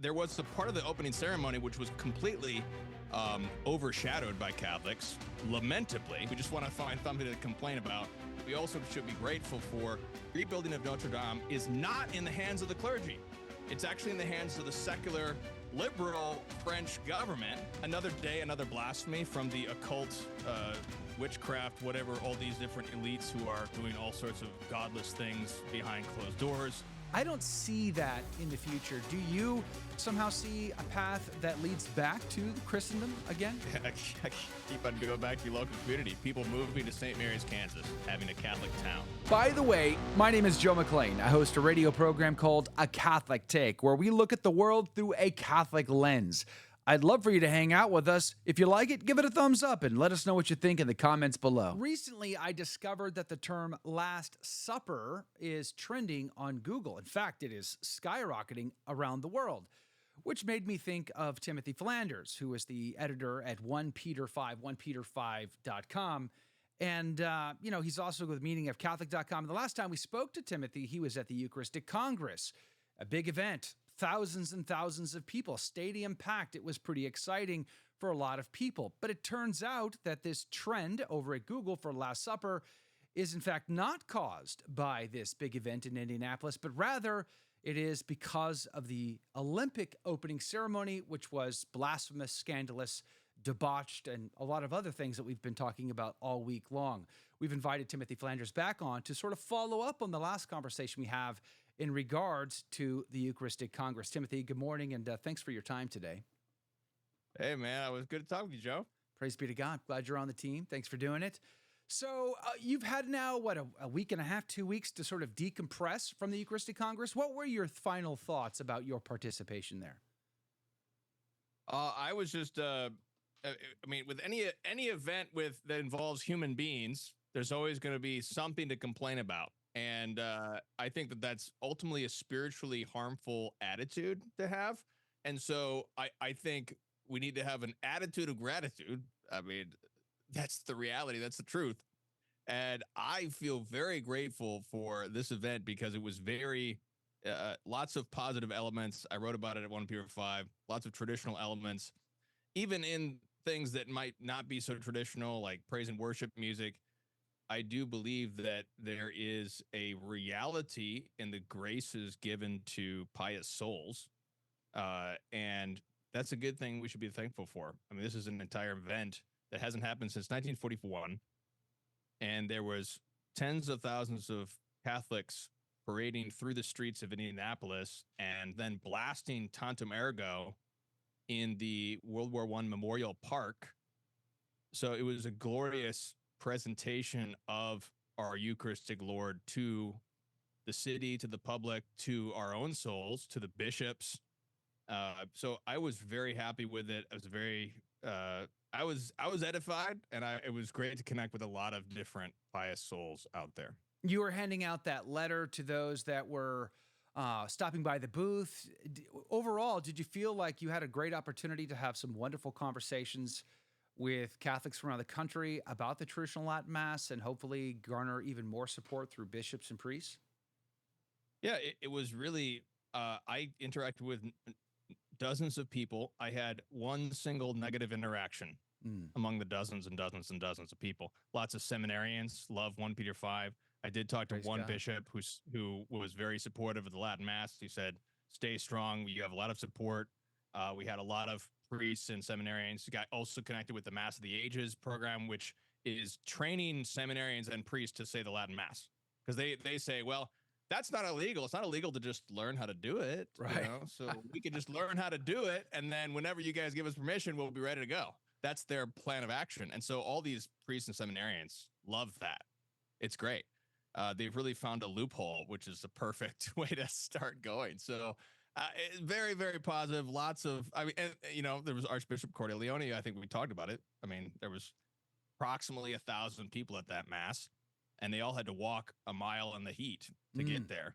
there was a part of the opening ceremony which was completely overshadowed by Catholics, lamentably. We just want to find something to complain about. We also should be grateful for rebuilding of Notre Dame is not in the hands of the clergy. It's actually in the hands of the secular, liberal French government. Another day, another blasphemy from the occult, witchcraft, whatever, all these different elites who are doing all sorts of godless things behind closed doors. I don't see that in the future. Do you somehow see a path that leads back to Christendom again? Keep on going back to your local community. People moving to St. Mary's, Kansas, having a Catholic town. By the way, my name is Joe McCLane. I host a radio program called A Catholic Take, where we look at the world through a Catholic lens. I'd love for you to hang out with us. If you like it, give it a thumbs up and let us know what you think in the comments below. Recently, I discovered that the term Last Supper is trending on Google. In fact, it is skyrocketing around the world, which made me think of Timothy Flanders, who is the editor at 1peter5.com. And, he's also with meaningofcatholic.com. The last time we spoke to Timothy, he was at the Eucharistic Congress, a big event. Thousands and thousands of people, stadium packed. It was pretty exciting for a lot of people. But it turns out that this trend over at Google for Last Supper is in fact not caused by this big event in Indianapolis, but rather it is because of the Olympic opening ceremony, which was blasphemous, scandalous, debauched, and a lot of other things that we've been talking about all week long. We've invited Timothy Flanders back on to sort of follow up on the last conversation we have in regards to the Eucharistic Congress. Timothy, good morning, and thanks for your time today. Hey, man, it was good to talk with you, Joe. Praise be to God. Glad you're on the team. Thanks for doing it. So you've had now, a week and a half, 2 weeks to sort of decompress from the Eucharistic Congress. What were your final thoughts about your participation there? I was just, with any event that involves human beings, there's always going to be something to complain about. And I think that's ultimately a spiritually harmful attitude to have. And so I think we need to have an attitude of gratitude. I mean, that's the reality. That's the truth. And I feel very grateful for this event because it was very lots of positive elements. I wrote about it at 1Peter5, lots of traditional elements, even in things that might not be so traditional, like praise and worship music. I do believe that there is a reality in the graces given to pious souls, and that's a good thing we should be thankful for. I mean, this is an entire event that hasn't happened since 1941, and there was tens of thousands of Catholics parading through the streets of Indianapolis and then blasting Tantum Ergo in the World War I Memorial Park. So it was a glorious presentation of our Eucharistic Lord to the city, to the public, to our own souls, to the bishops. So I was very happy with it. I was very, I was edified, and it was great to connect with a lot of different pious souls out there. You were handing out that letter to those that were stopping by the booth. Overall, did you feel like you had a great opportunity to have some wonderful conversations with Catholics from around the country about the traditional Latin Mass and hopefully garner even more support through bishops and priests? Yeah, it was really, I interacted with dozens of people. I had one single negative interaction among the dozens and dozens and dozens of people. Lots of seminarians love 1Peter5. I did talk to one bishop who was very supportive of the Latin Mass. He said, stay strong. You have a lot of support. We had a lot of priests and seminarians who got also connected with the Mass of the Ages program, which is training seminarians and priests to say the Latin Mass. Because they say, well, that's not illegal. It's not illegal to just learn how to do it. Right. You know? So we can just learn how to do it. And then whenever you guys give us permission, we'll be ready to go. That's their plan of action. And so all these priests and seminarians love that. It's great. They've really found a loophole, which is the perfect way to start going. So very, very positive. Lots of, there was Archbishop Cordileone. I think we talked about it. I mean, there was approximately 1,000 people at that Mass, and they all had to walk a mile in the heat to get there.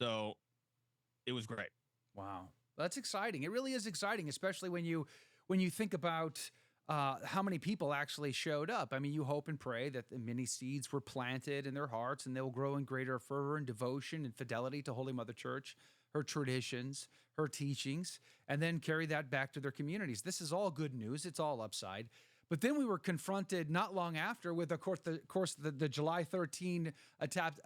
So it was great. Wow. That's exciting. It really is exciting, especially when you think about how many people actually showed up. I mean, you hope and pray that the many seeds were planted in their hearts and they'll grow in greater fervor and devotion and fidelity to Holy Mother Church her traditions, her teachings, and then carry that back to their communities. This is all good news. It's all upside. But then we were confronted not long after with, of course, the July 13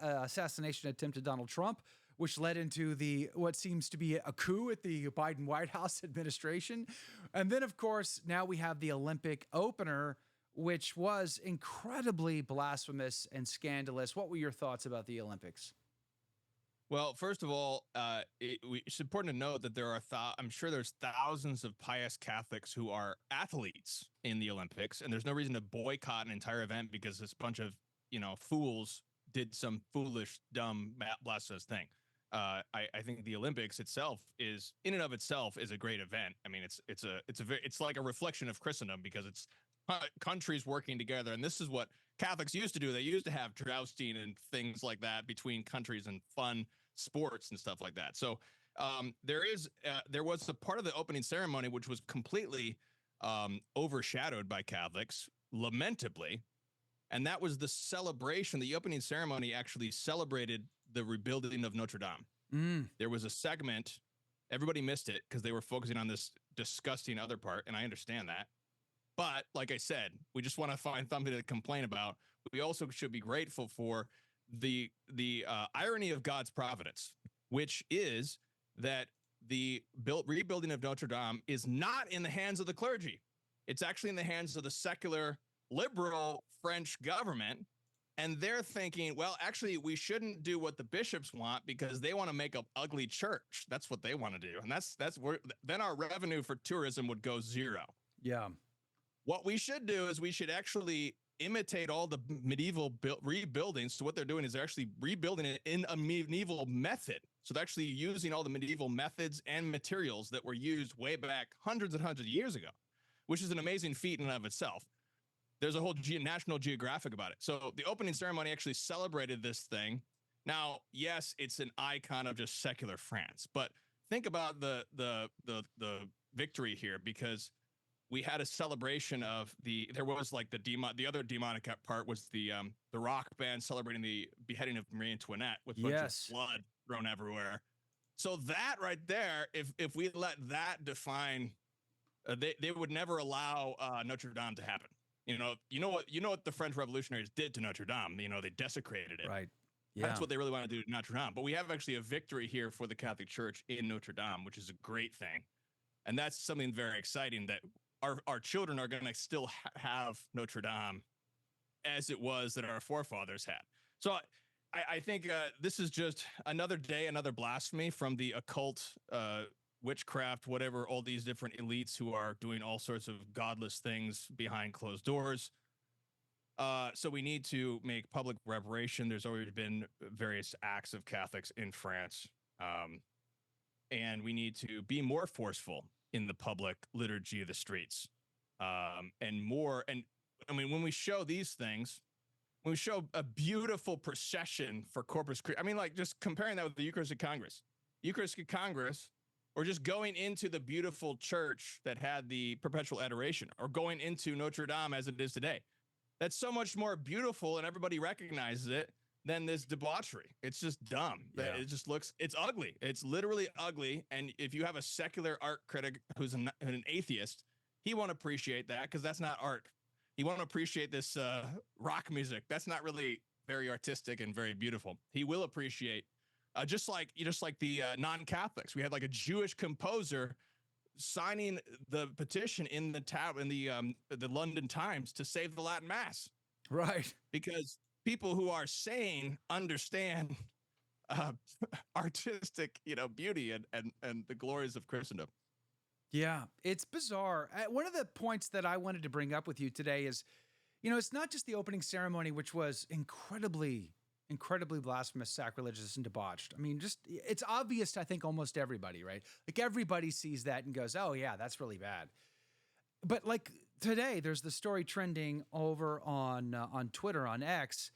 assassination attempt at Donald Trump, which led into what seems to be a coup at the Biden White House administration. And then, of course, now we have the Olympic opener, which was incredibly blasphemous and scandalous. What were your thoughts about the Olympics? Well, first of all, it's important to note that there are, I'm sure there's thousands of pious Catholics who are athletes in the Olympics, and there's no reason to boycott an entire event because this bunch of, fools did some foolish, dumb, blasphemous thing. I think the Olympics itself is, in and of itself, is a great event. I mean, it's like a reflection of Christendom because it's countries working together, and this is what Catholics used to do. They used to have jousting and things like that between countries and fun sports and stuff like that. So there was a part of the opening ceremony which was completely overshadowed by Catholics, lamentably, and that was the celebration. The opening ceremony actually celebrated the rebuilding of Notre Dame. There was a segment, everybody missed it because they were focusing on this disgusting other part, and I understand that. But like I said, we just want to find something to complain about. We also should be grateful for the irony of God's providence, which is that the rebuilding of Notre Dame is not in the hands of the clergy. It's actually in the hands of the secular, liberal French government. And they're thinking, well, actually, we shouldn't do what the bishops want because they want to make an ugly church. That's what they want to do. And that's where then our revenue for tourism would go zero. Yeah. What we should do is we should actually imitate all the medieval rebuildings. So what they're doing is they're actually rebuilding it in a medieval method. So they're actually using all the medieval methods and materials that were used way back hundreds and hundreds of years ago, which is an amazing feat in and of itself. There's a whole National Geographic about it. So the opening ceremony actually celebrated this thing. Now, yes, it's an icon of just secular France, but think about the victory here, because we had a celebration of there was like the other demonic part was the rock band celebrating the beheading of Marie Antoinette with a bunch of blood thrown everywhere. So that right there, if we let that define, they would never allow Notre Dame to happen. You know what the French revolutionaries did to Notre Dame. They desecrated it. Right. Yeah. That's what they really want to do to Notre Dame. But we have actually a victory here for the Catholic Church in Notre Dame, which is a great thing. And that's something very exciting, that our children are going to still have Notre Dame as it was that our forefathers had. So I think this is just another day, another blasphemy from the occult, witchcraft, whatever, all these different elites who are doing all sorts of godless things behind closed doors. So we need to make public reparation. There's already been various acts of Catholics in France. And we need to be more forceful in the public liturgy of the streets, and more. And I mean, when we show these things, when we show a beautiful procession for Corpus Christi, I mean, like just comparing that with the Eucharistic Congress, or just going into the beautiful church that had the perpetual adoration, or going into Notre Dame as it is today. That's so much more beautiful, and everybody recognizes it, than this debauchery. It's just dumb. Yeah. It just it's ugly. It's literally ugly. And if you have a secular art critic who's an atheist, he won't appreciate that because that's not art. He won't appreciate this rock music. That's not really very artistic and very beautiful. He will appreciate just like the non-Catholics. We had like a Jewish composer signing the petition in the London Times to save the Latin Mass. Right. Because people who are sane understand artistic, beauty and the glories of Christendom. Yeah, it's bizarre. One of the points that I wanted to bring up with you today is, it's not just the opening ceremony, which was incredibly blasphemous, sacrilegious, and debauched. I mean, it's obvious to, I think, almost everybody, right? Like everybody sees that and goes, oh yeah, that's really bad. But like today, there's the story trending over on Twitter, on X,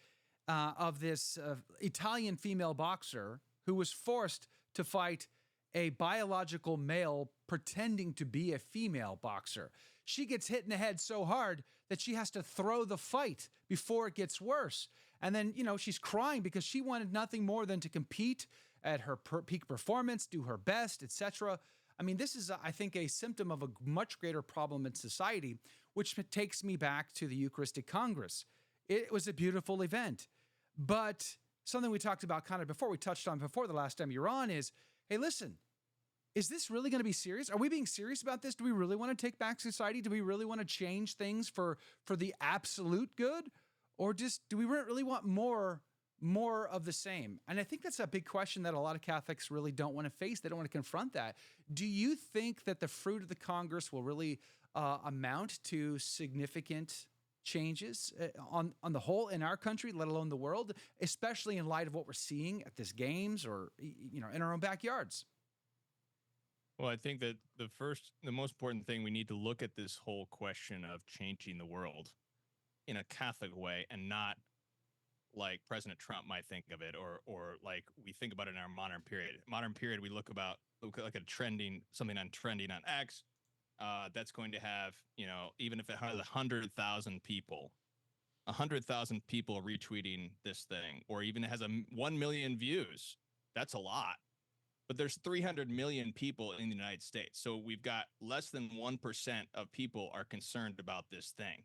of this Italian female boxer who was forced to fight a biological male pretending to be a female boxer. She gets hit in the head so hard that she has to throw the fight before it gets worse. And then, she's crying because she wanted nothing more than to compete at her peak performance, do her best, etc. I mean, this is, I think, a symptom of a much greater problem in society, which takes me back to the Eucharistic Congress. It was a beautiful event, but something we talked about kind of before, we touched on before the last time you're on is, hey, listen, is this really going to be serious? Are we being serious about this? Do we really want to take back society? Do we really want to change things for the absolute good? Or just do we really want more of the same? And I think that's a big question that a lot of Catholics really don't want to face. They don't want to confront that. Do you think that the fruit of the Congress will really amount to significant changes on the whole in our country, let alone the world, especially in light of what we're seeing at this games or in our own backyards? Well, I think that the most important thing, we need to look at this whole question of changing the world in a Catholic way, and not like President Trump might think of it, or like we think about it in our modern period. Modern period, we look like something on trending on X, that's going to have, even if it has 100,000 people, 100,000 people retweeting this thing, or even it has 1 million views. That's a lot. But there's 300 million people in the United States. So we've got less than 1% of people are concerned about this thing.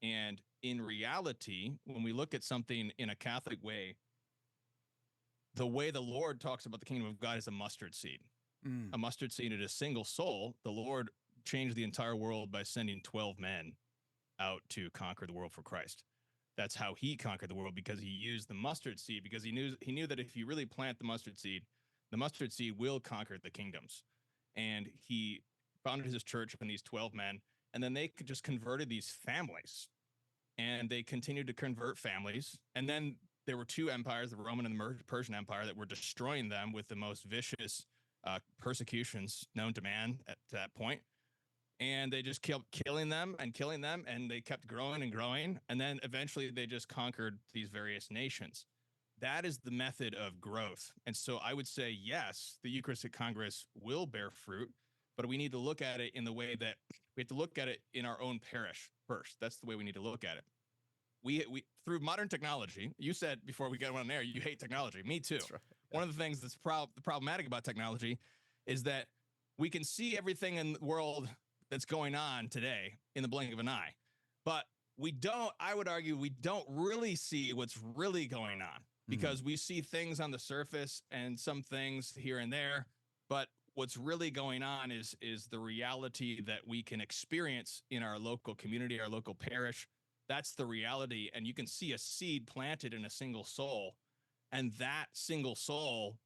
And in reality, when we look at something in a Catholic way, the way the Lord talks about the kingdom of God is a mustard seed. A mustard seed in a single soul. The Lord changed the entire world by sending 12 men out to conquer the world for Christ. That's how he conquered the world, because he used the mustard seed, because he knew that if you really plant the mustard seed will conquer the kingdoms. And he founded his church in these 12 men, and then they just converted these families, and they continued to convert families. And then there were two empires, the Roman and the Persian Empire, that were destroying them with the most vicious persecutions known to man to that point. And they just kept killing them, and they kept growing and growing. And then eventually they just conquered these various nations. That is the method of growth. And so I would say, yes, the Eucharistic Congress will bear fruit, but we need to look at it in the way that we have to look at it in our own parish first. That's the way we need to look at it. We through modern technology, you said before we got on air, you hate technology. Me too. That's right. One of the things that's problematic about technology is that we can see everything in the world that's going on today in the blink of an eye. But I would argue, we don't really see what's really going on, because we see things on the surface and some things here and there. But what's really going on is the reality that we can experience in our local community, our local parish. That's the reality. And you can see a seed planted in a single soul, and that single soul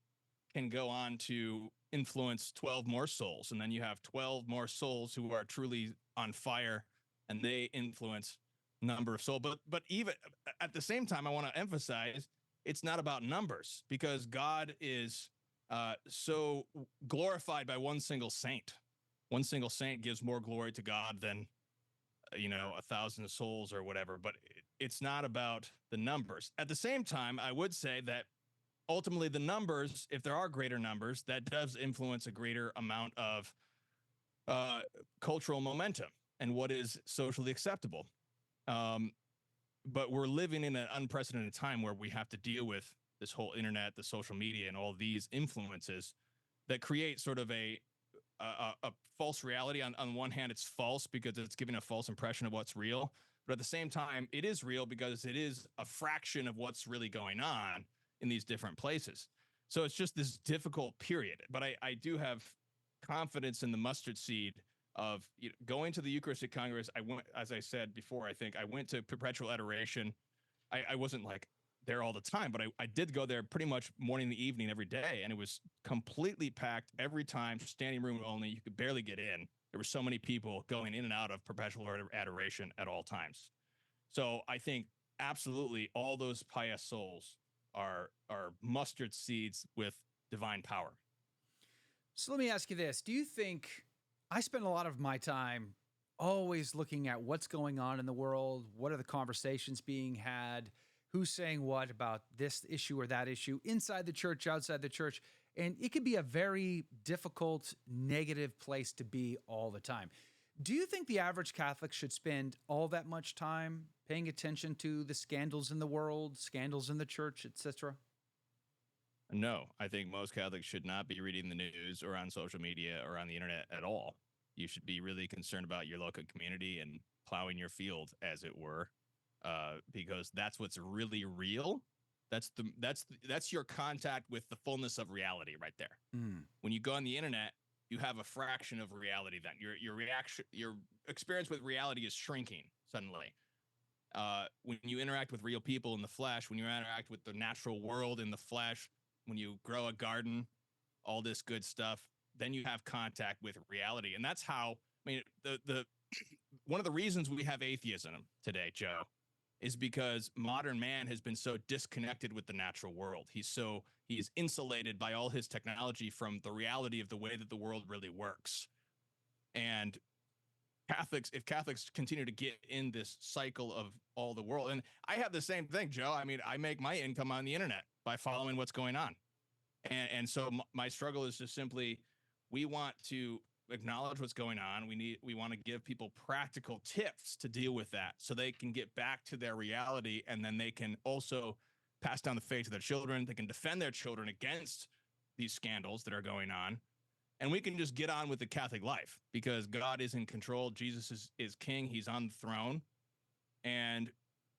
can go on to influence 12 more souls. And then you have 12 more souls who are truly on fire, and they influence number of souls. But even at the same time, I want to emphasize, it's not about numbers, because God is so glorified by one single saint. One single saint gives more glory to God than 1,000 souls or whatever. But it's not about the numbers. At the same time, I would say that ultimately the numbers, if there are greater numbers, that does influence a greater amount of cultural momentum and what is socially acceptable. But we're living in an unprecedented time where we have to deal with this whole internet, the social media, and all these influences that create sort of a false reality. On one hand, it's false because it's giving a false impression of what's real. But at the same time, it is real because it is a fraction of what's really going on in these different places. So it's just this difficult period. But I do have confidence in the mustard seed of going to the Eucharistic Congress. I went, as I said before, I think I went to perpetual adoration. I wasn't like there all the time, but I did go there pretty much morning and evening every day. And it was completely packed every time, standing room only. You could barely get in. There were so many people going in and out of perpetual adoration at all times. So I think absolutely all those pious souls are mustard seeds with divine power. So let me ask you this. Do you think, I spend a lot of my time always looking at what's going on in the world, what are the conversations being had, who's saying what about this issue or that issue, inside the church, outside the church, and it can be a very difficult, negative place to be all the time. Do you think the average Catholic should spend all that much time paying attention to the scandals in the world, scandals in the church, etc.? No, I think most Catholics should not be reading the news or on social media or on the internet at all. You should be really concerned about your local community and plowing your field, as it were, because that's what's really real. That's your contact with the fullness of reality right there. Mm. When you go on the internet, you have a fraction of reality. Then your experience with reality is shrinking suddenly. When you interact with real people in the flesh, when you interact with the natural world in the flesh, when you grow a garden, all this good stuff, then you have contact with reality. And that's how, I mean, the one of the reasons we have atheism today, Joe, is because modern man has been so disconnected with the natural world. He's insulated by all his technology from the reality of the way that the world really works. And if Catholics continue to get in this cycle of all the world, and I have the same thing, Joe. I mean, I make my income on the internet by following what's going on. And so my struggle is just simply, we want to acknowledge what's going on. We want to give people practical tips to deal with that so they can get back to their reality. And then they can also pass down the faith to their children. They can defend their children against these scandals that are going on. And we can just get on with the Catholic life because God is in control. Jesus is king. He's on the throne. And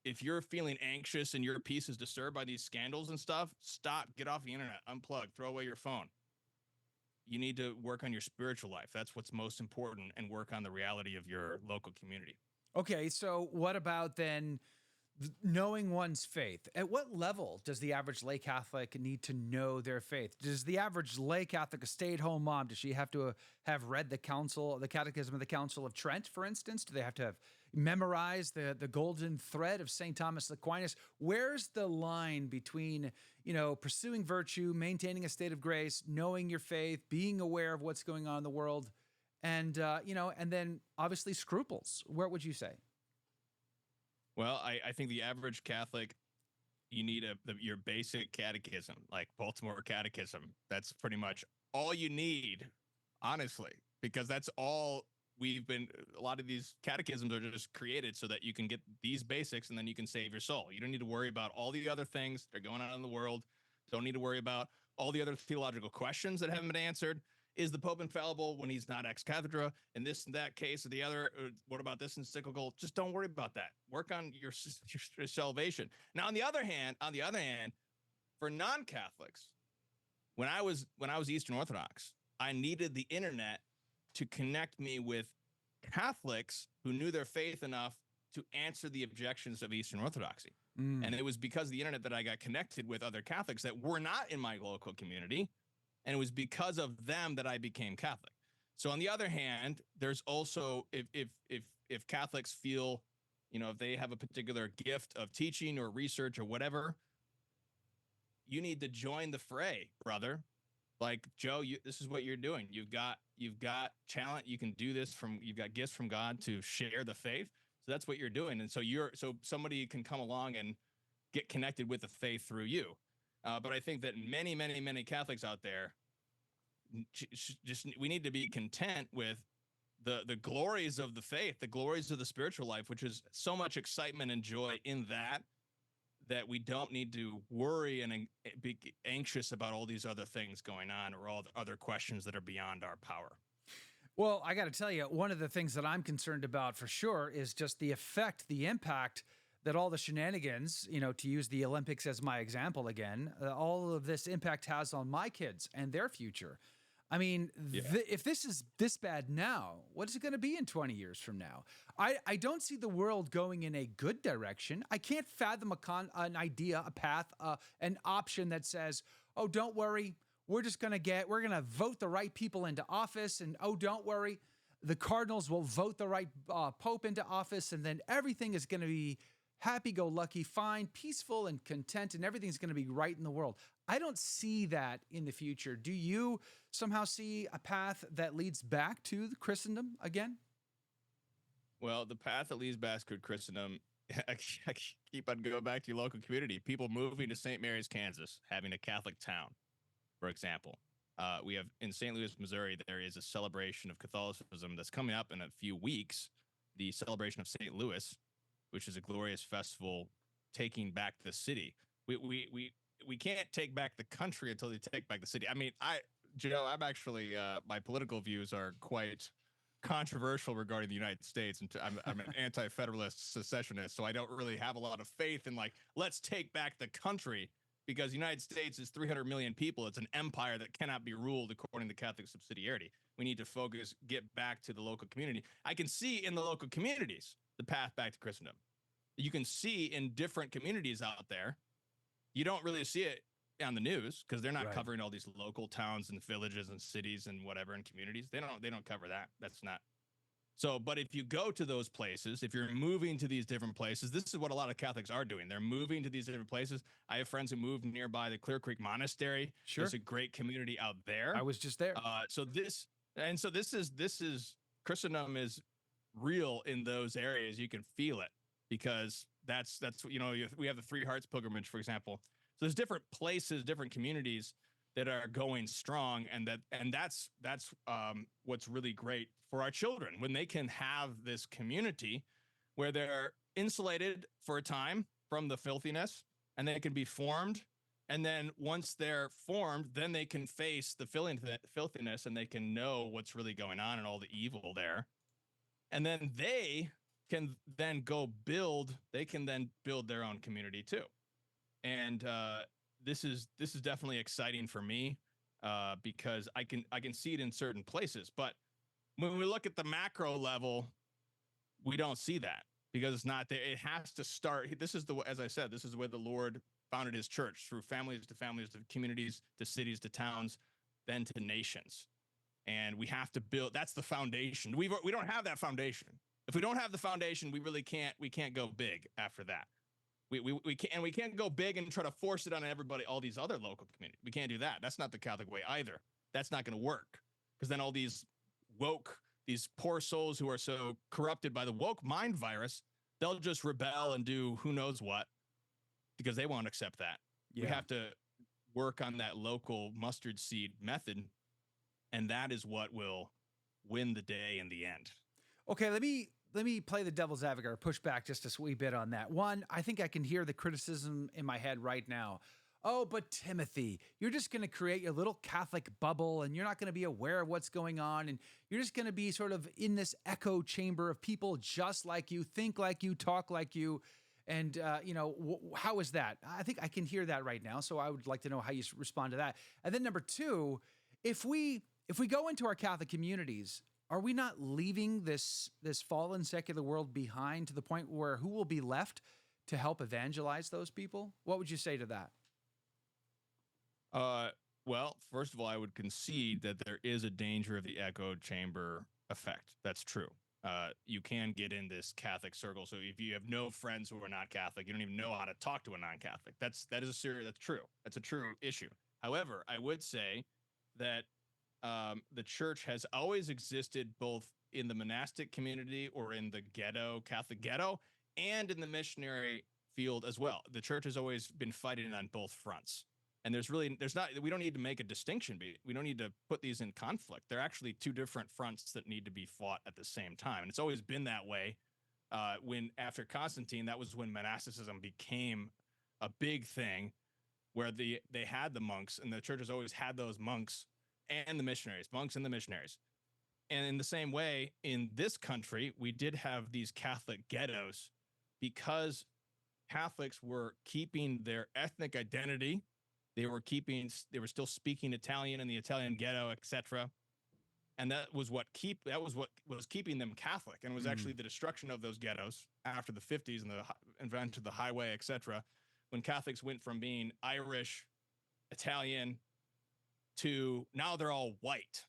if you're feeling anxious and your peace is disturbed by these scandals and stuff, stop, get off the internet, unplug, throw away your phone. You need to work on your spiritual life. That's what's most important, and work on the reality of your local community. Okay, so what about then knowing one's faith? At what level does the average lay Catholic need to know their faith? Does the average lay Catholic, a stay-at-home mom, does she have to have read the Catechism of the Council of Trent, for instance? Do they have to have memorized the golden thread of St. Thomas Aquinas? Where's the line between, pursuing virtue, maintaining a state of grace, knowing your faith, being aware of what's going on in the world, and and then obviously scruples? Where would you say? Well, I think the average Catholic, you need your basic catechism, like Baltimore Catechism. That's pretty much all you need, honestly, because that's all a lot of these catechisms are just created so that you can get these basics and then you can save your soul. You don't need to worry about all the other things that are going on in the world. Don't need to worry about all the other theological questions that haven't been answered. Is the Pope infallible when he's not ex cathedra? In this and that case or the other, what about this encyclical? Just don't worry about that. Work on your salvation. Now, on the other hand, for non-Catholics, when I was Eastern Orthodox, I needed the internet to connect me with Catholics who knew their faith enough to answer the objections of Eastern Orthodoxy. And it was because of the internet that I got connected with other Catholics that were not in my local community. And it was because of them that I became Catholic. So on the other hand, there's also, if Catholics feel, if they have a particular gift of teaching or research or whatever, you need to join the fray, brother. Like, Joe, this is what you're doing. You've got talent. You can do this you've got gifts from God to share the faith. So that's what you're doing. And so somebody can come along and get connected with the faith through you. But I think that many, many, many Catholics out there, we need to be content with the glories of the faith, the glories of the spiritual life, which is so much excitement and joy in that we don't need to worry and be anxious about all these other things going on or all the other questions that are beyond our power. Well, I got to tell you, one of the things that I'm concerned about for sure is just the effect, the impact that all the shenanigans, to use the Olympics as my example again, all of this impact has on my kids and their future. I mean, if this is this bad now, what is it going to be in 20 years from now? I don't see the world going in a good direction. I can't fathom an idea, a path, an option that says, oh, don't worry, we're going to vote the right people into office. And oh, don't worry, the Cardinals will vote the right Pope into office. And then everything is going to be happy-go-lucky, fine, peaceful, and content, and everything's going to be right in the world. I don't see that in the future. Do you somehow see a path that leads back to the Christendom again? Well, the path that leads back to Christendom, I keep on going back to your local community. People moving to St. Mary's, Kansas, having a Catholic town, for example. We have in St. Louis, Missouri, there is a celebration of Catholicism that's coming up in a few weeks, the celebration of St. Louis, which is a glorious festival taking back the city. we can't take back the country until they take back the city. I mean, Joe, I'm actually my political views are quite controversial regarding the United States, and I'm an anti-federalist secessionist, so I don't really have a lot of faith in like let's take back the country, because the United States is 300 million people. It's an empire that cannot be ruled according to Catholic subsidiarity. We need to focus, get back to the local community. I can see in the local communities the path back to Christendom. You can see in different communities out there. You don't really see it on the news because they're not covering all these local towns and villages and cities and whatever and communities. They don't cover that. That's not. So, but if you go to those places, if you're moving to these different places, this is what a lot of Catholics are doing. They're moving to these different places. I have friends who moved nearby the Clear Creek Monastery. Sure. There's a great community out there. I was just there. So this is Christendom is real in those areas. You can feel it because that's we have the Three Hearts pilgrimage, for example. So there's different places, different communities that are going strong, and that's what's really great for our children when they can have this community where they're insulated for a time from the filthiness, and they can be formed. And then once they're formed, then they can face the filthiness, and they can know what's really going on and all the evil there. And then they can then build their own community too. And this is definitely exciting for me because I can see it in certain places. But when we look at the macro level, we don't see that because it's not there. It has to start. As I said, this is the way the Lord founded his church, through families, to communities, to cities, to towns, then to nations. And we have to build. That's the foundation. We don't have that foundation. If we don't have the foundation, we can't go big after that. We can't go big and try to force it on everybody, all these other local communities. We can't do that. That's not the Catholic way either. That's not going to work, because then all these these poor souls who are so corrupted by the woke mind virus, they'll just rebel and do who knows what because they won't accept that. Yeah. We have to work on that local mustard seed method, and that is what will win the day in the end. Okay, let me play the devil's advocate or push back just a wee bit on that. One, I think I can hear the criticism in my head right now. Oh, but Timothy, you're just going to create your little Catholic bubble, and you're not going to be aware of what's going on, and you're just going to be sort of in this echo chamber of people just like you, think like you, talk like you. And, how is that? I think I can hear that right now. So I would like to know how you respond to that. And then number two, if we go into our Catholic communities, are we not leaving this fallen secular world behind to the point where who will be left to help evangelize those people? What would you say to that? Well, first of all, I would concede that there is a danger of the echo chamber effect. That's true. You can get in this Catholic circle. So if you have no friends who are not Catholic, you don't even know how to talk to a non-Catholic. That's true. That's a true issue. However, I would say that the church has always existed both in the monastic community or in the ghetto, Catholic ghetto, and in the missionary field as well. The church has always been fighting on both fronts. And we don't need to make a distinction. We don't need to put these in conflict. They're actually two different fronts that need to be fought at the same time. And it's always been that way. When after Constantine, that was when monasticism became a big thing, where they had the monks, and the church has always had those monks and the missionaries, monks and the missionaries. And in the same way, in this country, we did have these Catholic ghettos because Catholics were keeping their ethnic identity. They were still speaking Italian in the Italian ghetto, etc. And that was what was keeping them Catholic, and was actually the destruction of those ghettos after the 50s and the invention of the highway, etc. When Catholics went from being Irish, Italian, to now they're all white.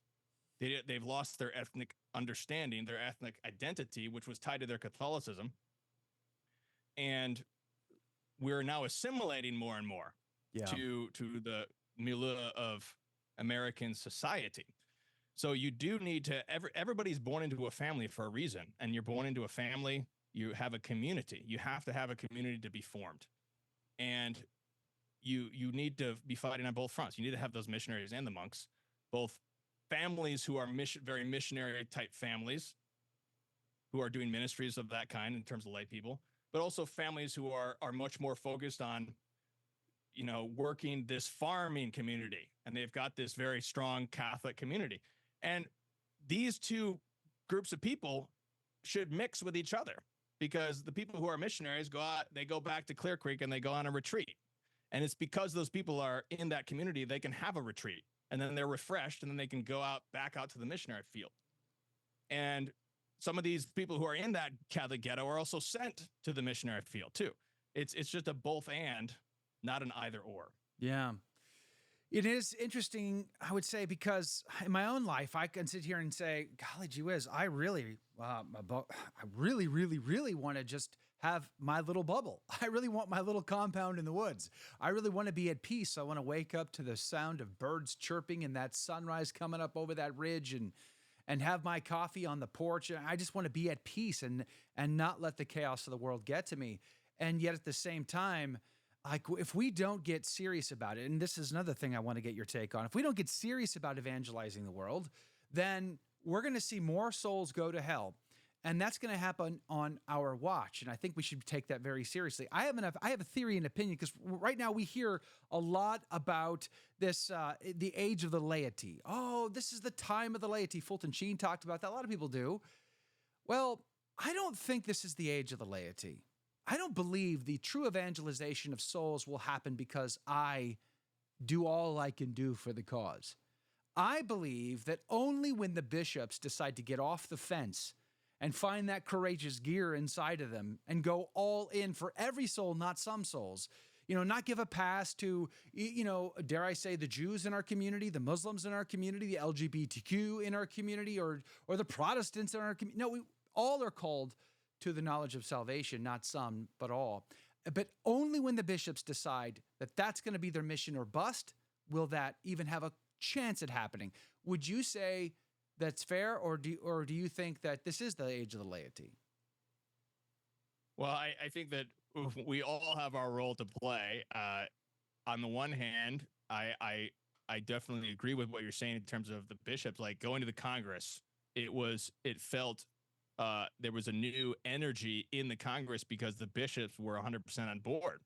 They've lost their ethnic understanding, their ethnic identity, which was tied to their Catholicism. And we're now assimilating more and more to the milieu of American society. So you do need to, everybody's born into a family for a reason. And you're born into a family, you have a community. You have to have a community to be formed. And you need to be fighting on both fronts. You need to have those missionaries and the monks, both families who are very missionary type families who are doing ministries of that kind in terms of lay people, but also families who are much more focused on working this farming community, and they've got this very strong Catholic community. And these two groups of people should mix with each other, because the people who are missionaries go out, they go back to Clear Creek and they go on a retreat. And it's because those people are in that community, they can have a retreat, and then they're refreshed, and then they can go back out to the missionary field. And some of these people who are in that Catholic ghetto are also sent to the missionary field too. It's just a both and, not an either or. Yeah. It is interesting, I would say, because in my own life, I can sit here and say, golly gee whiz, I really want to just have my little bubble. I really want my little compound in the woods. I really want to be at peace. I want to wake up to the sound of birds chirping and that sunrise coming up over that ridge, and have my coffee on the porch. And I just want to be at peace and not let the chaos of the world get to me. And yet at the same time, like, if we don't get serious about it, and this is another thing I want to get your take on, if we don't get serious about evangelizing the world, then we're going to see more souls go to hell. And that's going to happen on our watch. And I think we should take that very seriously. I have a theory and opinion, because right now we hear a lot about this, the age of the laity. Oh, this is the time of the laity. Fulton Sheen talked about that. A lot of people do. Well, I don't think this is the age of the laity. I don't believe the true evangelization of souls will happen because I do all I can do for the cause. I believe that only when the bishops decide to get off the fence and find that courageous gear inside of them and go all in for every soul, not some souls, not give a pass to, dare I say, the Jews in our community, the Muslims in our community, the LGBTQ in our community, or the Protestants in our community. No, we all are called to the knowledge of salvation, not some, but all. But only when the bishops decide that that's going to be their mission or bust will that even have a chance at happening. Would you say that's fair, or do you think that this is the age of the laity? Well, I think that we all have our role to play. On the one hand, I definitely agree with what you're saying in terms of the bishops, like going to the Congress. It felt there was a new energy in the Congress because the bishops were 100% on board.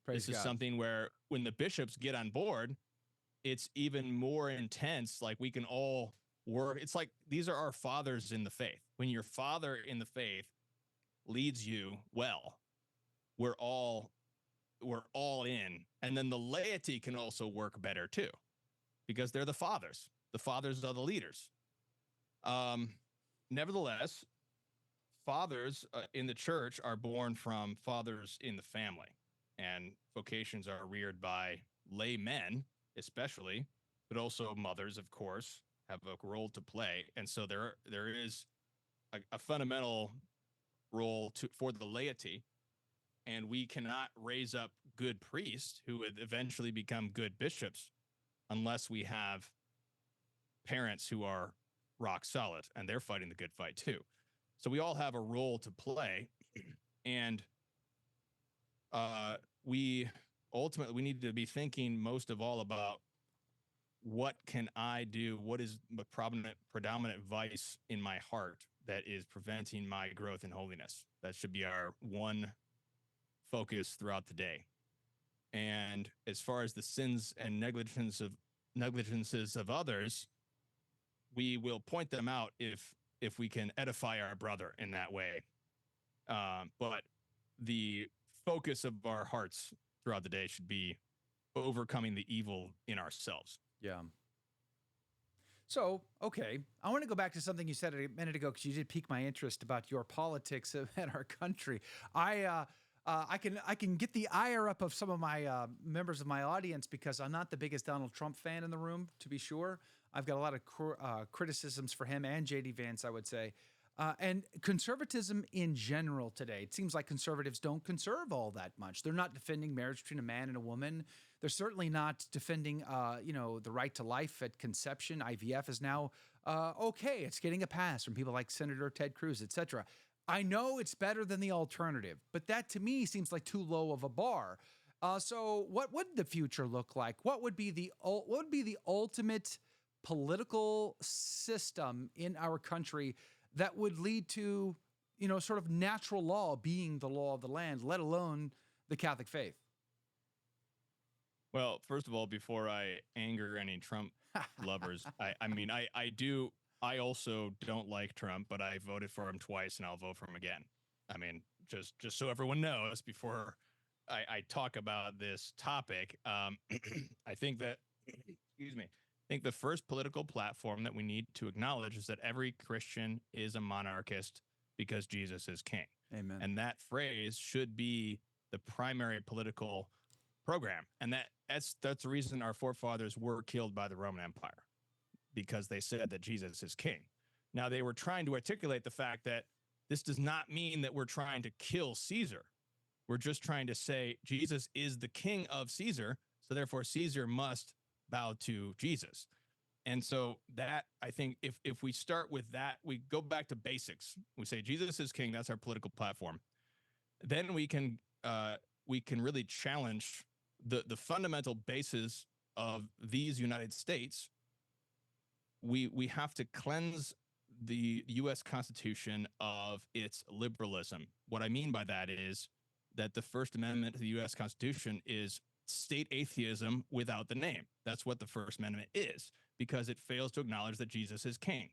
Praise this God. Is something where when the bishops get on board, it's even more intense. Like, we can all work. It's like these are our fathers in the faith. When your father in the faith leads you well, we're all in. And then the laity can also work better too, because they're the fathers. The fathers are the leaders. Nevertheless, fathers in the church are born from fathers in the family, and vocations are reared by lay men, especially, but also mothers, of course, have a role to play. And so there is a fundamental role for the laity, and we cannot raise up good priests who would eventually become good bishops unless we have parents who are rock solid, and they're fighting the good fight too. So we all have a role to play, and we need to be thinking most of all about what can I do? What is the predominant vice in my heart that is preventing my growth in holiness? That should be our one focus throughout the day. And as far as the sins and negligences of others, we will point them out if we can edify our brother in that way. But the focus of our hearts throughout the day should be overcoming the evil in ourselves. Yeah. So, okay, I want to go back to something you said a minute ago, because you did pique my interest about your politics and our country. I can get the ire up of some of my members of my audience, because I'm not the biggest Donald Trump fan in the room, to be sure. I've got a lot of criticisms for him and J.D. Vance, I would say. And conservatism in general today, it seems like conservatives don't conserve all that much. They're not defending marriage between a man and a woman. They're certainly not defending, the right to life at conception. IVF is now okay. It's getting a pass from people like Senator Ted Cruz, et cetera. I know it's better than the alternative, but that to me seems like too low of a bar. So what would the future look like? What would be the ultimate political system in our country that would lead to, sort of natural law being the law of the land, let alone the Catholic faith? Well, first of all, before I anger any Trump lovers, I also don't like Trump, but I voted for him twice and I'll vote for him again. I mean, just so everyone knows before I talk about this topic, I think that, excuse me, I think the first political platform that we need to acknowledge is that every Christian is a monarchist because Jesus is king. Amen. And that phrase should be the primary political program. And that's the reason our forefathers were killed by the Roman Empire, because they said that Jesus is king. Now, they were trying to articulate the fact that this does not mean that we're trying to kill Caesar. We're just trying to say Jesus is the king of Caesar, so therefore Caesar must bow to Jesus. And so that, I think, if we start with that, we go back to basics. We say Jesus is king. That's our political platform. Then we can really challenge the fundamental basis of these United States. We have to cleanse the U.S. Constitution of its liberalism. What I mean by that is that the First Amendment to the U.S. Constitution is state atheism without the name. That's what the First Amendment is, because it fails to acknowledge that Jesus is king.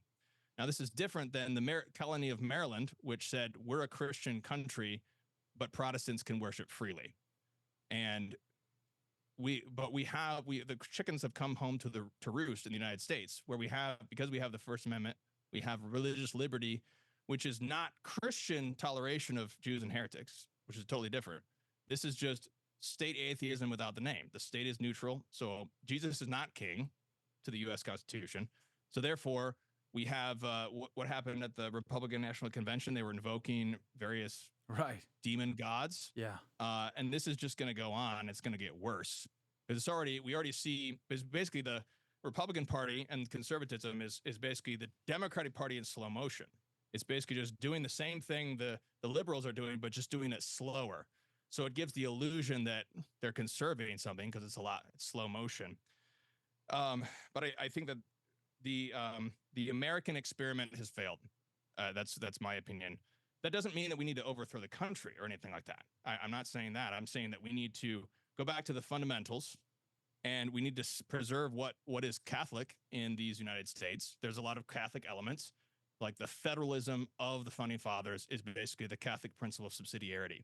Now, this is different than the colony of Maryland, which said we're a Christian country, but Protestants can worship freely. And the chickens have come home to roost in the United States, where because we have the First Amendment, we have religious liberty, which is not Christian toleration of Jews and heretics, which is totally different. This is just state atheism without the name. The state is neutral, so Jesus is not king to the U.S. Constitution. So therefore, we have what happened at the Republican National Convention. They were invoking various demon gods. Yeah. And this is just going to go on. It's going to get worse. Because we already see, is basically the Republican Party and conservatism is basically the Democratic Party in slow motion. It's basically just doing the same thing the liberals are doing, but just doing it slower. So it gives the illusion that they're conserving something because it's slow motion. But I think that the American experiment has failed. That's my opinion. That doesn't mean that we need to overthrow the country or anything like that. I'm not saying that. I'm saying that we need to go back to the fundamentals, and we need to preserve what is Catholic in these United States. There's a lot of Catholic elements, like the federalism of the Founding Fathers is basically the Catholic principle of subsidiarity.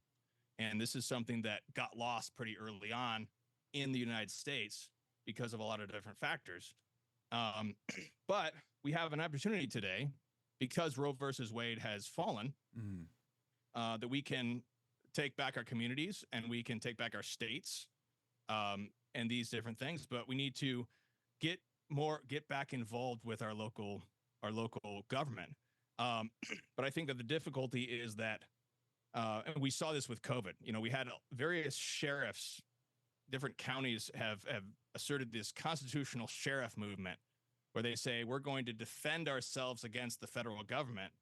And this is something that got lost pretty early on in the United States because of a lot of different factors. But we have an opportunity today, because Roe versus Wade has fallen, that we can take back our communities and we can take back our states, and these different things. But we need to get back involved with our local government. But I think that the difficulty is that, and we saw this with COVID. We had various sheriffs, different counties have asserted this constitutional sheriff movement, where they say we're going to defend ourselves against the federal government,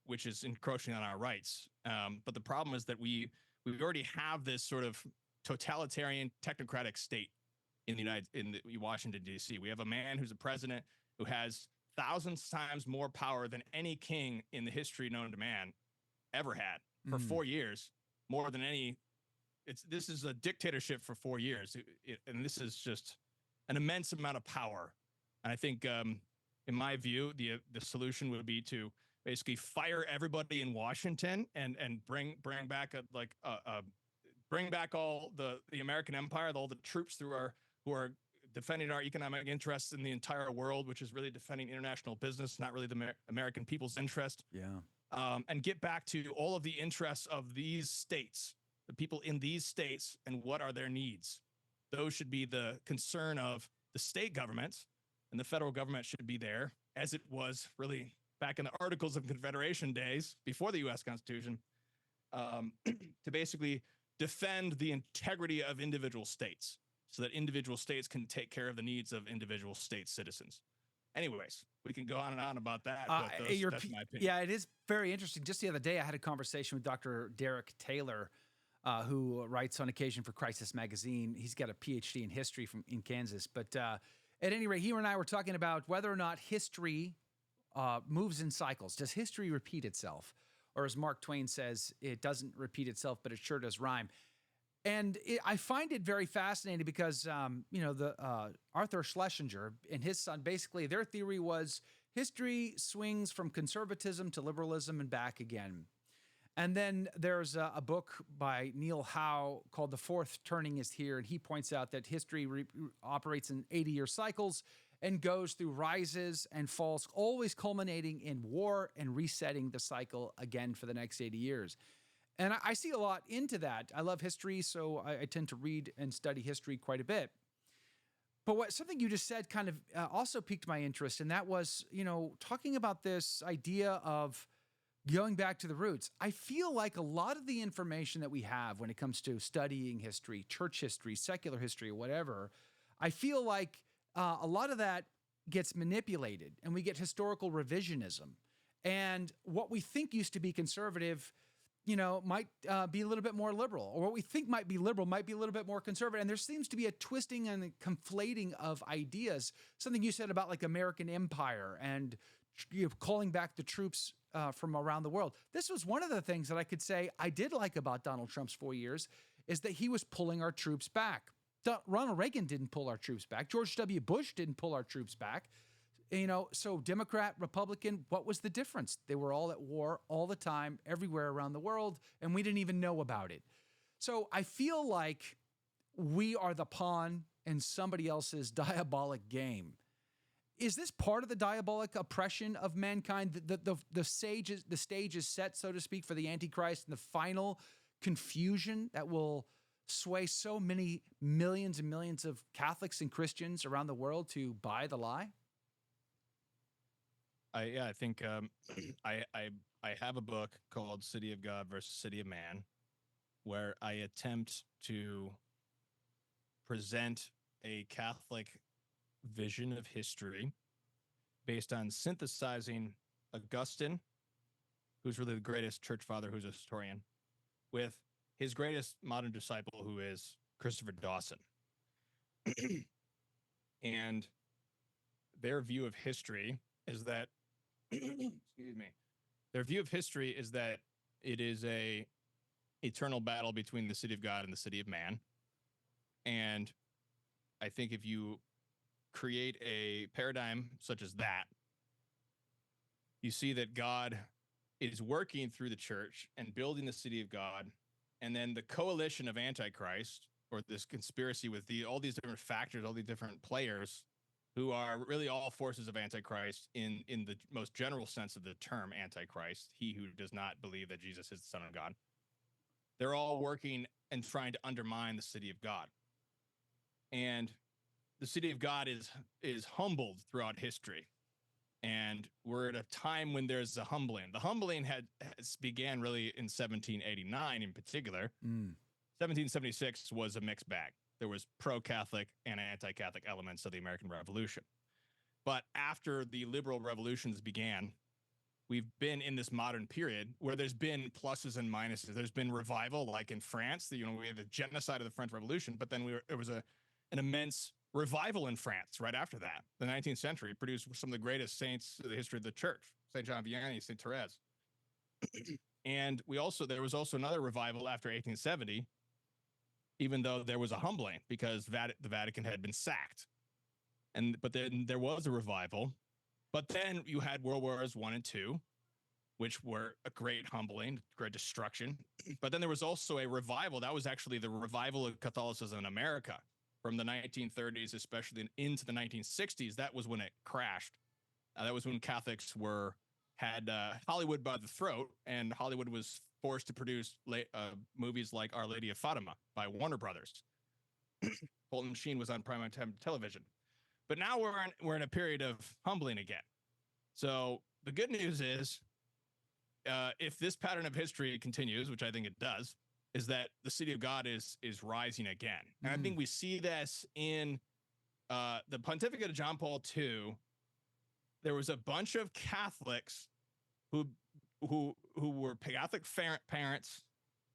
which is encroaching on our rights. But the problem is that we already have this sort of totalitarian technocratic state in Washington, D.C. We have a man who's a president who has thousands times more power than any king in the history known to man ever had for 4 years, more than any. This is a dictatorship for 4 years, and this is just an immense amount of power. And I think, in my view, the solution would be to basically fire everybody in Washington and bring back bring back all the American empire, all the troops who are defending our economic interests in the entire world, which is really defending international business, not really the American people's interest. Yeah. And get back to all of the interests of these states, the people in these states, and what are their needs. Those should be the concern of the state governments, and the federal government should be there, as it was really back in the Articles of Confederation days before the U.S. Constitution, to basically defend the integrity of individual states so that individual states can take care of the needs of individual state citizens. Anyways, we can go on and on about that, but that's my opinion. Yeah, it is very interesting. Just the other day, I had a conversation with Dr. Derek Taylor, who writes on occasion for Crisis Magazine. He's got a PhD in history in Kansas. But at any rate, he and I were talking about whether or not history moves in cycles. Does history repeat itself? Or as Mark Twain says, it doesn't repeat itself, but it sure does rhyme. And I find it very fascinating because, the Arthur Schlesinger and his son, basically their theory was history swings from conservatism to liberalism and back again. And then there's a book by Neil Howe called The Fourth Turning is Here. And he points out that history operates in 80-year cycles and goes through rises and falls, always culminating in war and resetting the cycle again for the next 80 years. And I see a lot into that. I love history, so I tend to read and study history quite a bit. But something you just said kind of also piqued my interest, and that was, talking about this idea of going back to the roots. I feel like a lot of the information that we have when it comes to studying history, church history, secular history, or whatever, I feel like a lot of that gets manipulated, and we get historical revisionism. And what we think used to be conservative, might be a little bit more liberal, or what we think might be liberal might be a little bit more conservative. And there seems to be a twisting and a conflating of ideas. Something you said about like American empire and calling back the troops from around the world. This was one of the things that I could say I did like about Donald Trump's 4 years, is that he was pulling our troops back. Ronald Reagan didn't pull our troops back. George W. Bush didn't pull our troops back. So Democrat, Republican, what was the difference? They were all at war all the time, everywhere around the world, and we didn't even know about it. So I feel like we are the pawn in somebody else's diabolic game. Is this part of the diabolic oppression of mankind? The stage is set, so to speak, for the Antichrist and the final confusion that will sway so many millions and millions of Catholics and Christians around the world to buy the lie? I think I have a book called City of God versus City of Man, where I attempt to present a Catholic vision of history based on synthesizing Augustine, who's really the greatest church father, who's a historian, with his greatest modern disciple, who is Christopher Dawson. And their view of history is that excuse me. Their view of history is that it is a eternal battle between the city of God and the city of man. And I think if you create a paradigm such as that, you see that God is working through the church and building the city of God. And then the coalition of Antichrist, or this conspiracy with all these different factors, all these different players, who are really all forces of Antichrist in the most general sense of the term Antichrist, he who does not believe that Jesus is the Son of God. They're all working and trying to undermine the city of God. And the city of God is humbled throughout history. And we're at a time when there's a humbling. The humbling began really in 1789 in particular. 1776 was a mixed bag. There was pro-Catholic and anti-Catholic elements of the American Revolution. But after the liberal revolutions began, we've been in this modern period where there's been pluses and minuses. There's been revival, like in France. We had the genocide of the French Revolution, but then there was an immense revival in France right after that. The 19th century produced some of the greatest saints in the history of the church, St. John Vianney, St. Therese. And there was also another revival after 1870, even though there was a humbling because the Vatican had been sacked. But then there was a revival. But then you had World Wars I and II, which were a great humbling, great destruction. But then there was also a revival. That was actually the revival of Catholicism in America from the 1930s, especially into the 1960s. That was when it crashed. That was when Catholics had Hollywood by the throat, and Hollywood was forced to produce movies like Our Lady of Fatima by Warner Brothers. Fulton Sheen was on primetime television. But now we're in a period of humbling again. So the good news is, if this pattern of history continues, which I think it does, is that the city of God is rising again. And I think we see this in the pontificate of John Paul II. There was a bunch of Catholics who were Catholic parents,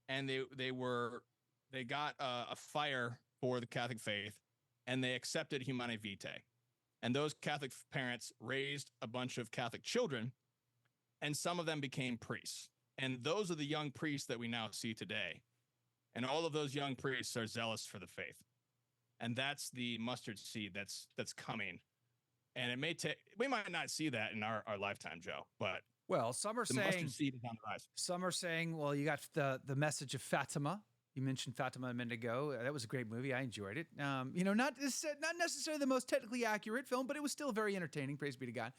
and they got a fire for the Catholic faith, and they accepted Humanae Vitae. And those Catholic parents raised a bunch of Catholic children, and some of them became priests. And those are the young priests that we now see today. And all of those young priests are zealous for the faith. And that's the mustard seed that's coming. And it may take, we might not see that in our lifetime, Joe, but Well, some are the mustard saying, seed is on the rise. some are saying, well, you got the message of Fatima. You mentioned Fatima a minute ago. That was a great movie. I enjoyed it. Not necessarily the most technically accurate film, but it was still very entertaining. Praise be to God.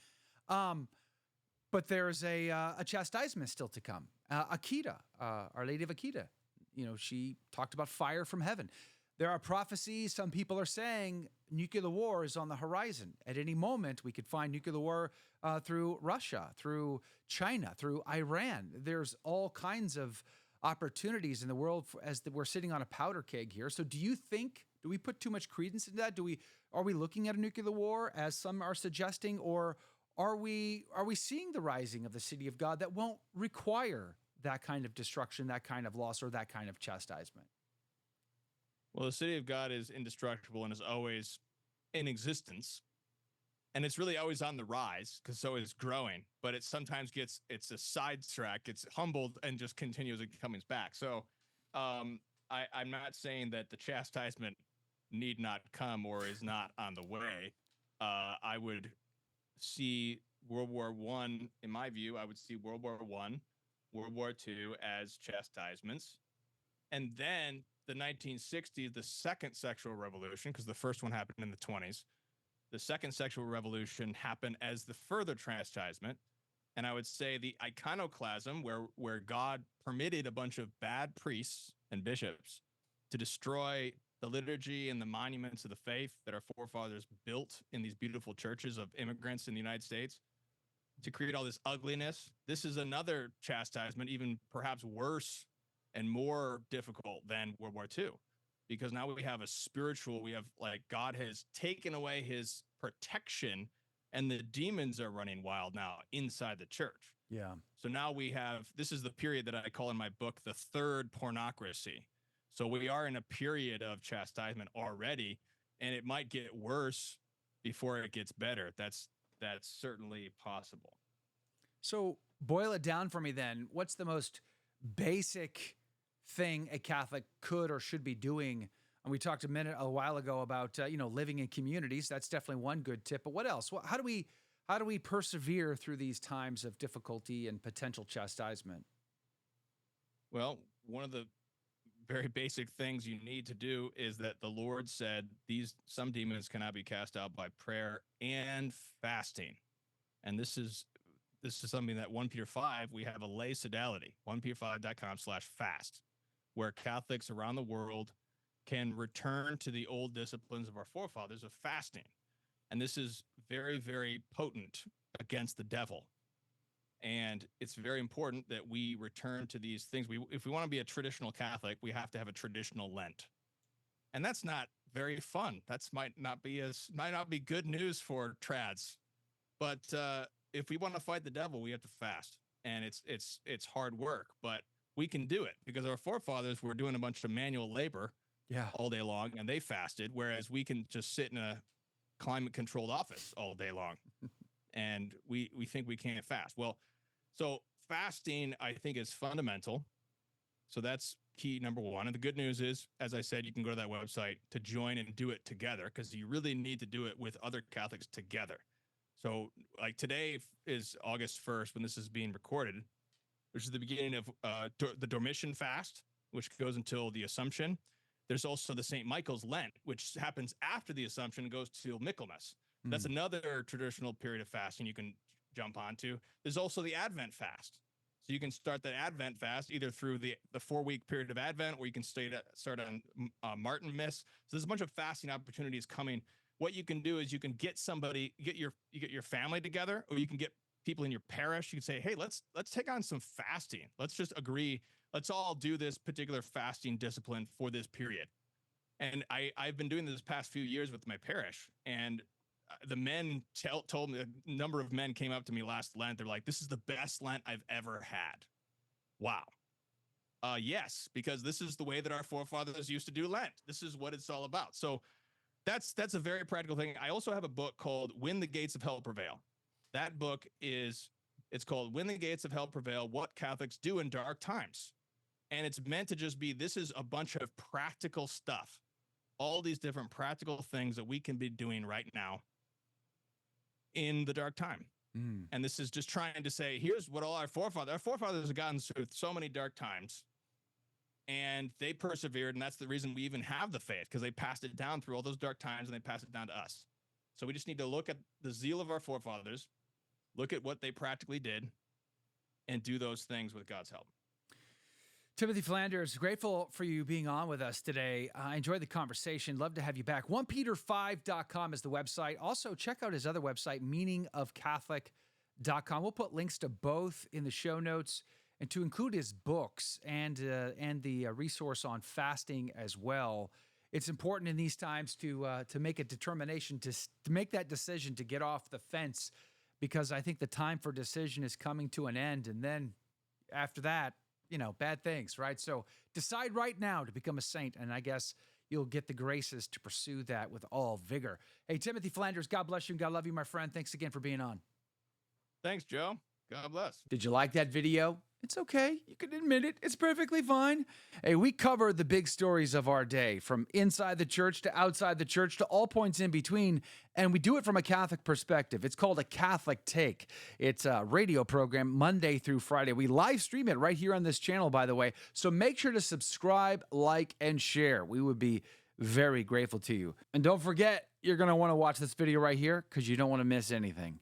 But there's a chastisement still to come. Akita, Our Lady of Akita, she talked about fire from heaven. There are prophecies. Some people are saying nuclear war is on the horizon. At any moment, we could find nuclear war through Russia, through China, through Iran. There's all kinds of opportunities in the world we're sitting on a powder keg here. So do we put too much credence into that? Are we looking at a nuclear war as some are suggesting, or are we seeing the rising of the city of God that won't require that kind of destruction, that kind of loss, or that kind of chastisement? Well, the city of God is indestructible and is always in existence. And it's really always on the rise, because so is growing. But it sometimes it's a sidetrack, it's humbled and just continues and comes back. So I'm not saying that the chastisement need not come or is not on the way. I would see World War I, in my view, I would see World War I, World War II as chastisements. And then the 1960s, the second sexual revolution, because the first one happened in the 20s, the second sexual revolution happened as the further chastisement. And I would say the iconoclasm, where God permitted a bunch of bad priests and bishops to destroy the liturgy and the monuments of the faith that our forefathers built in these beautiful churches of immigrants in the United States, to create all this ugliness. This is another chastisement, even perhaps worse and more difficult than World War II, because now we have God has taken away his protection, and the demons are running wild now inside the church. Yeah. So now this is the period that I call in my book the third pornocracy. So we are in a period of chastisement already, and it might get worse before it gets better. That's certainly possible. So boil it down for me then. What's the most basic thing a Catholic could or should be doing? And we talked a while ago about living in communities. That's definitely one good tip. But what else? How do we persevere through these times of difficulty and potential chastisement? Well, one of the very basic things you need to do is that the Lord said some demons cannot be cast out by prayer and fasting. And this is something that 1 Peter 5, we have a lay sodality, 1peter5.com/fast, where Catholics around the world can return to the old disciplines of our forefathers of fasting. And this is very, very potent against the devil. And it's very important that we return to these things. If we want to be a traditional Catholic, we have to have a traditional Lent. And that's not very fun. Might not be good news for trads. But if we want to fight the devil, we have to fast. And it's hard work, but we can do it because our forefathers were doing a bunch of manual labor all day long, and they fasted, whereas we can just sit in a climate controlled office all day long. And we think we can't fast. Well, so fasting, I think, is fundamental. So that's key number one. And the good news is, as I said, you can go to that website to join and do it together, because you really need to do it with other Catholics together. So like today is August 1st when this is being recorded, which is the beginning of the Dormition fast, which goes until the Assumption. There's also the St. Michael's Lent, which happens after the Assumption and goes to Michaelmas. That's another traditional period of fasting you can jump onto. There's also the Advent fast. So you can start the Advent fast either through the 4-week period of Advent, or you can start on Martinmas. So there's a bunch of fasting opportunities coming. What you can do is you can get your family together, or you can get people in your parish. You can say, hey, let's take on some fasting. Let's just agree. Let's all do this particular fasting discipline for this period. And I've been doing this past few years with my parish, and the men told me, a number of men came up to me last Lent. They're like, this is the best Lent I've ever had. Wow. Yes, because this is the way that our forefathers used to do Lent. This is what it's all about. So that's a very practical thing. I also have a book called When the Gates of Hell Prevail. That book it's called When the Gates of Hell Prevail, What Catholics Do in Dark Times. And it's meant to just be, this is a bunch of practical stuff, all these different practical things that we can be doing right now in the dark time. And this is just trying to say, here's what all our forefathers have gotten through so many dark times, and they persevered. And that's the reason we even have the faith, because they passed it down through all those dark times and they passed it down to us. So we just need to look at the zeal of our forefathers, look at what they practically did, and do those things with God's help. Timothy Flanders, grateful for you being on with us today. I enjoyed the conversation. Love to have you back. 1peter5.com is the website. Also, check out his other website, meaningofcatholic.com. We'll put links to both in the show notes, and to include his books and the resource on fasting as well. It's important in these times to make a determination, to make that decision to get off the fence, because I think the time for decision is coming to an end. And then after that, bad things, right? So decide right now to become a saint, and I guess you'll get the graces to pursue that with all vigor. Hey, Timothy Flanders, God bless you and God love you, my friend. Thanks again for being on. Thanks, Joe. God bless. Did you like that video? It's okay. You can admit it. It's perfectly fine. Hey, we cover the big stories of our day, from inside the church to outside the church to all points in between, and we do it from a Catholic perspective. It's called A Catholic Take. It's a radio program Monday through Friday. We live stream it right here on this channel, by the way, so make sure to subscribe, like, and share. We would be very grateful to you. And don't forget, you're going to want to watch this video right here, because you don't want to miss anything.